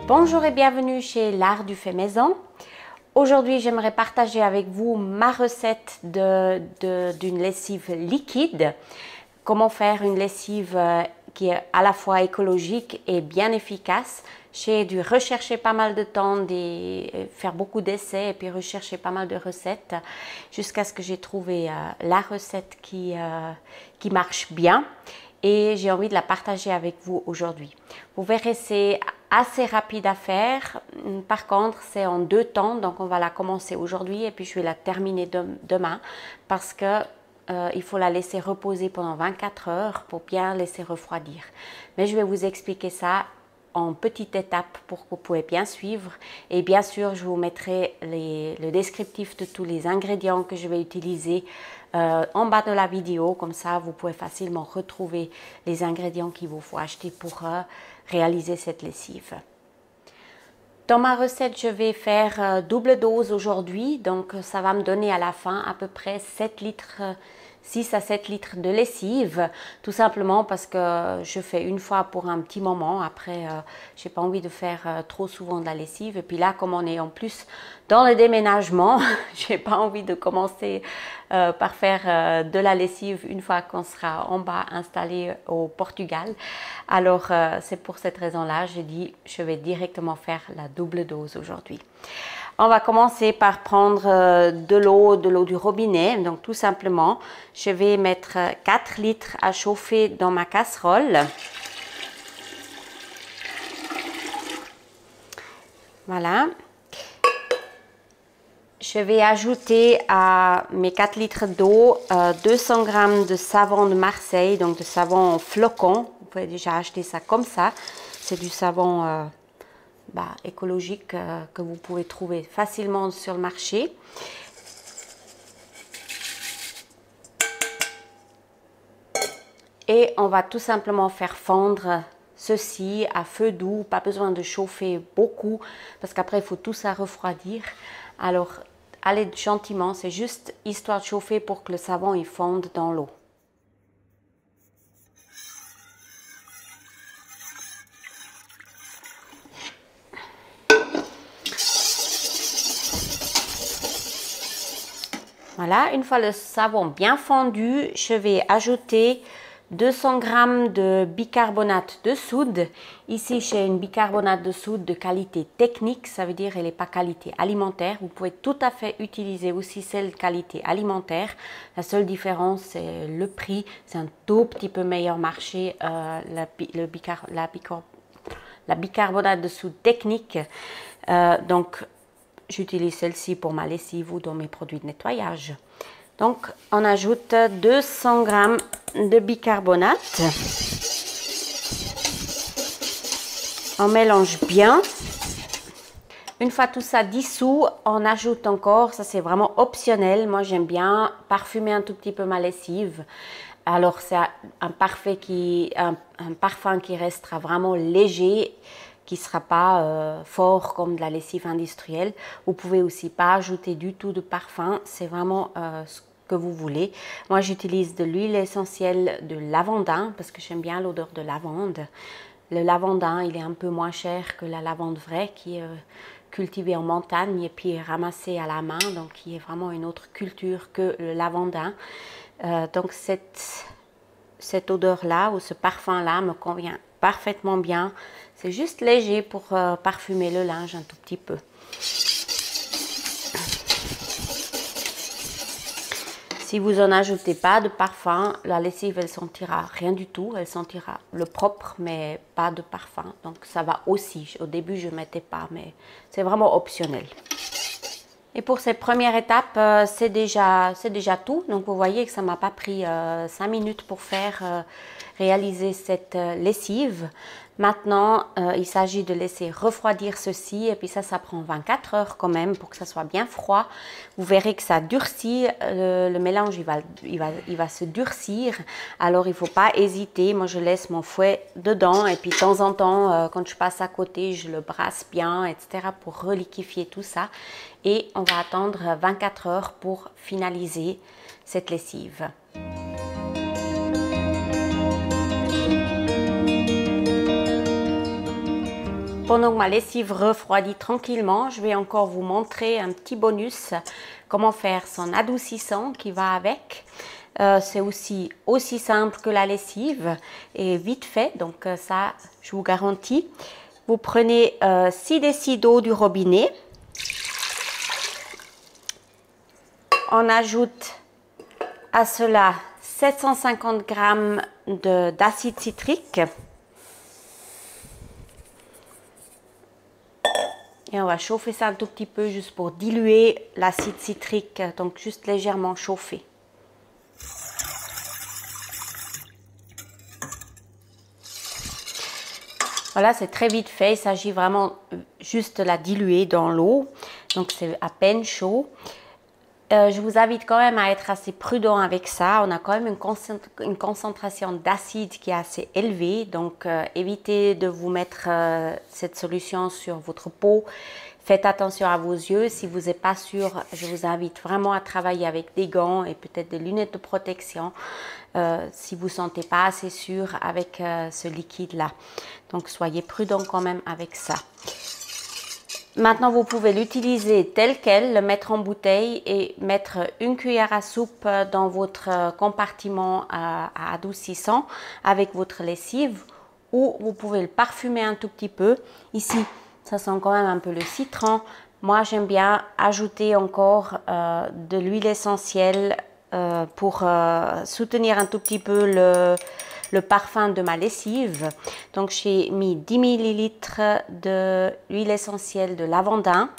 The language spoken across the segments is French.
Bonjour et bienvenue chez l'Art du fait maison. Aujourd'hui, j'aimerais partager avec vous ma recette d'une lessive liquide. Comment faire une lessive qui est à la fois écologique et bien efficace. J'ai dû rechercher pas mal de temps, faire beaucoup d'essais et puis rechercher pas mal de recettes jusqu'à ce que j'ai trouvé la recette qui marche bien. Et j'ai envie de la partager avec vous aujourd'hui. Vous verrez, c'est assez rapide à faire. Par contre, c'est en 2 temps. Donc, on va la commencer aujourd'hui et puis je vais la terminer demain parce que il faut la laisser reposer pendant 24 heures pour bien laisser refroidir. Mais je vais vous expliquer ça en petites étapes pour que vous pouvez bien suivre. Et bien sûr, je vous mettrai le descriptif de tous les ingrédients que je vais utiliser en bas de la vidéo. Comme ça, vous pouvez facilement retrouver les ingrédients qu'il vous faut acheter pour réaliser cette lessive. Dans ma recette, je vais faire double dose aujourd'hui. Donc, ça va me donner à la fin à peu près 6 à 7 litres de lessive, tout simplement parce que je fais une fois pour un petit moment. Après, je n'ai pas envie de faire trop souvent de la lessive. Et puis là, comme on est en plus dans le déménagement, je n'ai pas envie de commencer par faire de la lessive une fois qu'on sera en bas installé au Portugal. Alors, c'est pour cette raison-là, j'ai dit je vais directement faire la double dose aujourd'hui. On va commencer par prendre de l'eau du robinet. Donc tout simplement, je vais mettre 4 litres à chauffer dans ma casserole. Voilà. Je vais ajouter à mes 4 litres d'eau 200 g de savon de Marseille, donc de savon en flocon. Vous pouvez déjà acheter ça comme ça. C'est du savon écologique que vous pouvez trouver facilement sur le marché. Et on va tout simplement faire fondre ceci à feu doux, pas besoin de chauffer beaucoup parce qu'après il faut tout ça refroidir. Alors allez gentiment, c'est juste histoire de chauffer pour que le savon il fonde dans l'eau. Voilà, une fois le savon bien fondu, je vais ajouter 200 g de bicarbonate de soude. Ici, j'ai une bicarbonate de soude de qualité technique, ça veut dire qu'elle n'est pas qualité alimentaire. Vous pouvez tout à fait utiliser aussi celle de qualité alimentaire. La seule différence, c'est le prix. C'est un tout petit peu meilleur marché, la bicarbonate de soude technique. Donc, j'utilise celle-ci pour ma lessive ou dans mes produits de nettoyage. Donc, on ajoute 200 g de bicarbonate. On mélange bien. Une fois tout ça dissous, on ajoute encore, ça c'est vraiment optionnel. Moi, j'aime bien parfumer un tout petit peu ma lessive. Alors, c'est un parfum qui restera vraiment léger, qui ne sera pas fort comme de la lessive industrielle. Vous pouvez aussi pas ajouter du tout de parfum, c'est vraiment ce que vous voulez. Moi, j'utilise de l'huile essentielle de lavandin parce que j'aime bien l'odeur de lavande. Le lavandin, il est un peu moins cher que la lavande vraie qui est cultivée en montagne et puis ramassée à la main, donc qui est vraiment une autre culture que le lavandin. Donc cette odeur-là ou ce parfum-là me convient parfaitement bien. C'est juste léger pour parfumer le linge un tout petit peu. Si vous n'en ajoutez pas de parfum, la lessive, elle sentira rien du tout. Elle sentira le propre, mais pas de parfum. Donc ça va aussi. Au début, je ne mettais pas, mais c'est vraiment optionnel. Et pour cette première étape, c'est déjà tout. Donc vous voyez que ça ne m'a pas pris 5 minutes pour réaliser cette lessive. Maintenant, il s'agit de laisser refroidir ceci et puis ça prend 24 heures quand même pour que ça soit bien froid. Vous verrez que ça durcit, le mélange il va se durcir. Alors il ne faut pas hésiter, moi je laisse mon fouet dedans et puis de temps en temps, quand je passe à côté, je le brasse bien, etc. pour reliquéfier tout ça. Et on va attendre 24 heures pour finaliser cette lessive. pendant que ma lessive refroidit tranquillement, je vais encore vous montrer un petit bonus, comment faire son adoucissant qui va avec. C'est aussi simple que la lessive et vite fait, donc ça je vous garantis. Vous prenez 6 décis d'eau du robinet, on ajoute à cela 750 g d'acide citrique. Et on va chauffer ça un tout petit peu juste pour diluer l'acide citrique, donc juste légèrement chauffer. Voilà, c'est très vite fait, il s'agit vraiment juste de la diluer dans l'eau, donc c'est à peine chaud. Je vous invite quand même à être assez prudent avec ça. On a quand même une concentration d'acide qui est assez élevée. Donc, évitez de vous mettre cette solution sur votre peau. Faites attention à vos yeux. Si vous n'êtes pas sûr, je vous invite vraiment à travailler avec des gants et peut-être des lunettes de protection si vous ne sentez pas assez sûr avec ce liquide-là. Donc, soyez prudent quand même avec ça. Maintenant, vous pouvez l'utiliser tel quel, le mettre en bouteille et mettre une cuillère à soupe dans votre compartiment à adoucissant avec votre lessive, ou vous pouvez le parfumer un tout petit peu. Ici, ça sent quand même un peu le citron. Moi, j'aime bien ajouter encore de l'huile essentielle pour soutenir un tout petit peu le parfum de ma lessive. Donc j'ai mis 10 ml de l'huile essentielle de lavandin,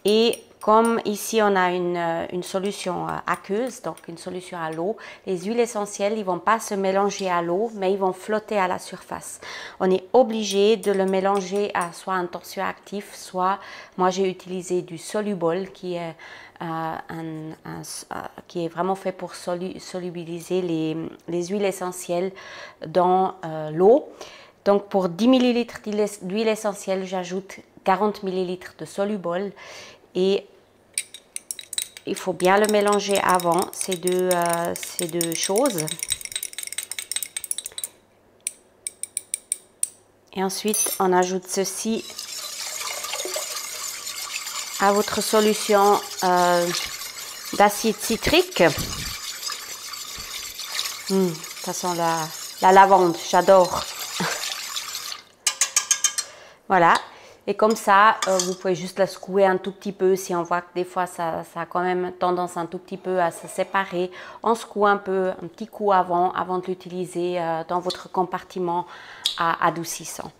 et comme ici on a une solution aqueuse, donc une solution à l'eau, les huiles essentielles ils vont pas se mélanger à l'eau mais ils vont flotter à la surface. On est obligé de le mélanger à soit un tensioactif, soit moi j'ai utilisé du Soluble qui est qui est vraiment fait pour solubiliser les huiles essentielles dans l'eau. Donc pour 10 ml d'huile essentielle, j'ajoute 40 ml de Soluble, et il faut bien le mélanger avant ces deux choses. Et ensuite, on ajoute ceci à votre solution d'acide citrique. Ça sent la lavande, j'adore. Voilà. Et comme ça, vous pouvez juste la secouer un tout petit peu. Si on voit que des fois, ça a quand même tendance un tout petit peu à se séparer. On secoue un peu, un petit coup avant de l'utiliser dans votre compartiment à adoucissant.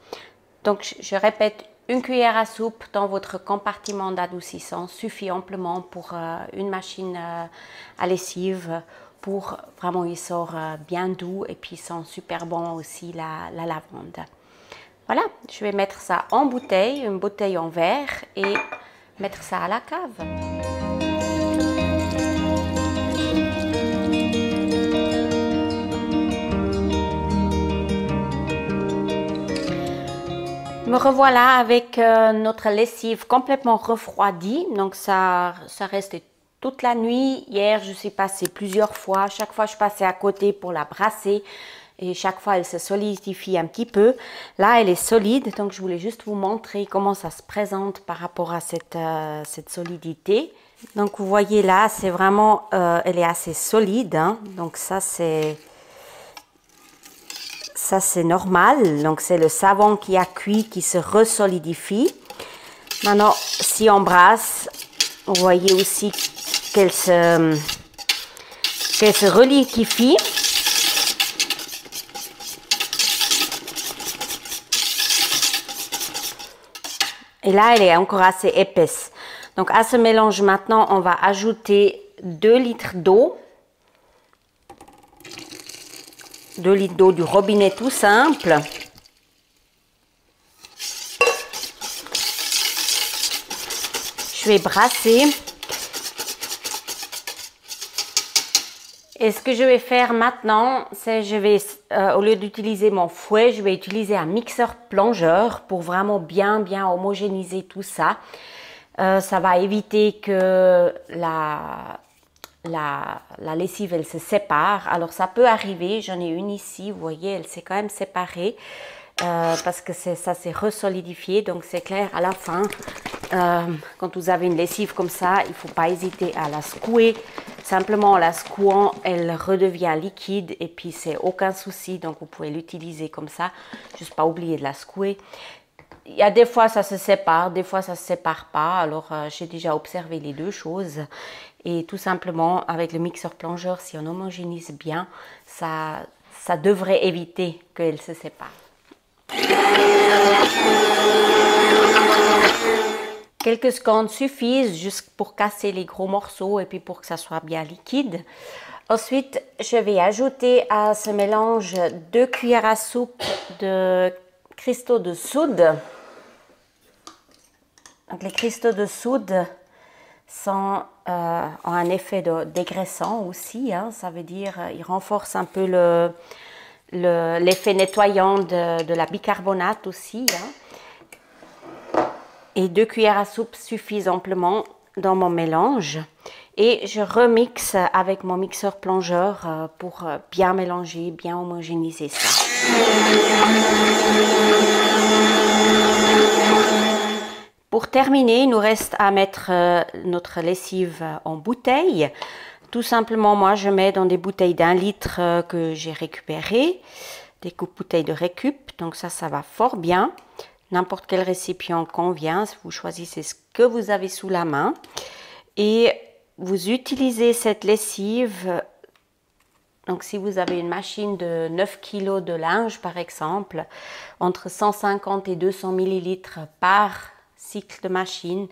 Donc, je répète, une cuillère à soupe dans votre compartiment d'adoucissant suffit amplement pour une machine à lessive. Pour vraiment, il sort bien doux et puis il sent super bon aussi la lavande. Voilà, je vais mettre ça en bouteille, une bouteille en verre, et mettre ça à la cave. Me revoilà avec notre lessive complètement refroidie. Donc ça restait toute la nuit. Hier, je suis passée plusieurs fois. Chaque fois, je passais à côté pour la brasser. Et chaque fois, elle se solidifie un petit peu. Là, elle est solide, donc je voulais juste vous montrer comment ça se présente par rapport à cette solidité. Donc, vous voyez là, c'est vraiment, elle est assez solide, hein. Donc ça, c'est normal. Donc, c'est le savon qui a cuit, qui se resolidifie. Maintenant, si on brasse, vous voyez aussi qu'elle se reliquifie. Et là, elle est encore assez épaisse. Donc, à ce mélange, maintenant, on va ajouter 2 litres d'eau. 2 litres d'eau du robinet tout simple. Je vais brasser. Et ce que je vais faire maintenant, c'est je vais, au lieu d'utiliser mon fouet, je vais utiliser un mixeur plongeur pour vraiment bien homogénéiser tout ça. Ça va éviter que la lessive, elle se sépare. Alors ça peut arriver, j'en ai une ici, vous voyez, elle s'est quand même séparée. parce que ça s'est resolidifié. Donc c'est clair, à la fin, quand vous avez une lessive comme ça, il ne faut pas hésiter à la secouer. Simplement en la secouant, elle redevient liquide et puis c'est aucun souci. Donc vous pouvez l'utiliser comme ça, juste pas oublier de la secouer. Il y a des fois ça se sépare, des fois ça se sépare pas. Alors j'ai déjà observé les deux choses. Et tout simplement avec le mixeur plongeur, si on homogénise bien, ça devrait éviter qu'elle se sépare. Quelques secondes suffisent juste pour casser les gros morceaux et puis pour que ça soit bien liquide. Ensuite, je vais ajouter à ce mélange 2 cuillères à soupe de cristaux de soude. Donc, les cristaux de soude ont un effet dégraissant aussi. Hein, ça veut dire ils renforcent un peu l'effet nettoyant de la bicarbonate aussi. Hein. Et 2 cuillères à soupe suffisent amplement dans mon mélange. Et je remixe avec mon mixeur plongeur pour bien mélanger, bien homogénéiser ça. Pour terminer, il nous reste à mettre notre lessive en bouteille. Tout simplement, moi, je mets dans des bouteilles d'1 litre que j'ai récupérées, des bouteilles de récup. Donc ça va fort bien. N'importe quel récipient convient. Vous choisissez ce que vous avez sous la main. Et vous utilisez cette lessive. Donc si vous avez une machine de 9 kg de linge, par exemple, entre 150 et 200 ml par cycle de machine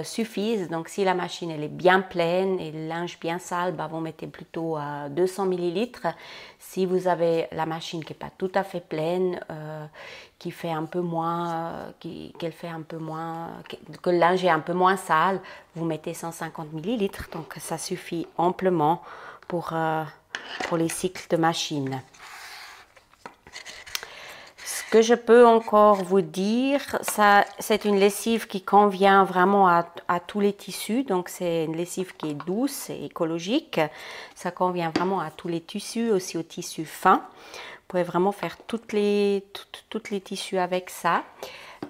suffisent. Donc si la machine elle est bien pleine et le linge bien sale, bah, vous mettez plutôt à 200 ml. Si vous avez la machine qui n'est pas tout à fait pleine, qui fait un peu moins, qu'elle fait un peu moins, que le linge est un peu moins sale, vous mettez 150 ml. Donc ça suffit amplement pour les cycles de machine. Ce que je peux encore vous dire, c'est une lessive qui convient vraiment à tous les tissus. Donc c'est une lessive qui est douce et écologique. Ça convient vraiment à tous les tissus, aussi aux tissus fins. Vous pouvez vraiment faire toutes les tissus avec ça.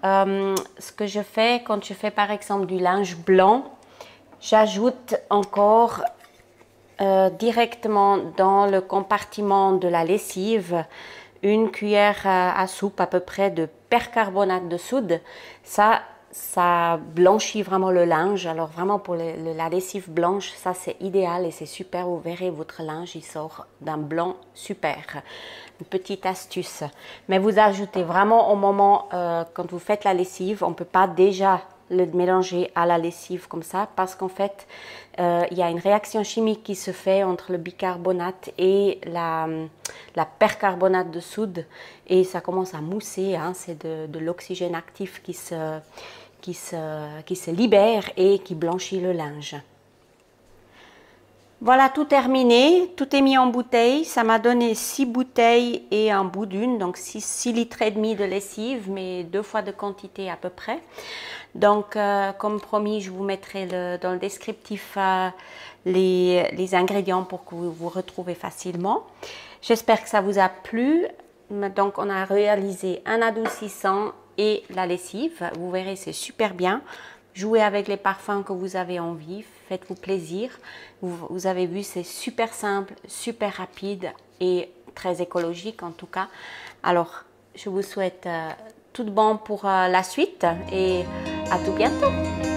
Ce que je fais quand je fais par exemple du linge blanc, j'ajoute encore directement dans le compartiment de la lessive 1 cuillère à soupe à peu près de percarbonate de soude. Ça blanchit vraiment le linge. Alors vraiment pour la lessive blanche, ça c'est idéal et c'est super. Vous verrez, votre linge il sort d'un blanc super. Une petite astuce. Mais vous ajoutez vraiment au moment quand vous faites la lessive, on ne peut pas déjà le mélanger à la lessive comme ça parce qu'en fait il y a une réaction chimique qui se fait entre le bicarbonate et la percarbonate de soude et ça commence à mousser, hein, c'est de l'oxygène actif qui se libère et qui blanchit le linge. Voilà, tout terminé, tout est mis en bouteille. Ça m'a donné 6 bouteilles et un bout d'une, donc 6 litres et demi de lessive, mais 2 fois de quantité à peu près. Donc, comme promis, je vous mettrai dans le descriptif les ingrédients pour que vous vous retrouvez facilement. J'espère que ça vous a plu. Donc, on a réalisé un adoucissant et la lessive. Vous verrez, c'est super bien. Jouez avec les parfums que vous avez envie, faites-vous plaisir. Vous avez vu, c'est super simple, super rapide et très écologique en tout cas. Alors, je vous souhaite tout de bon pour la suite et à tout bientôt.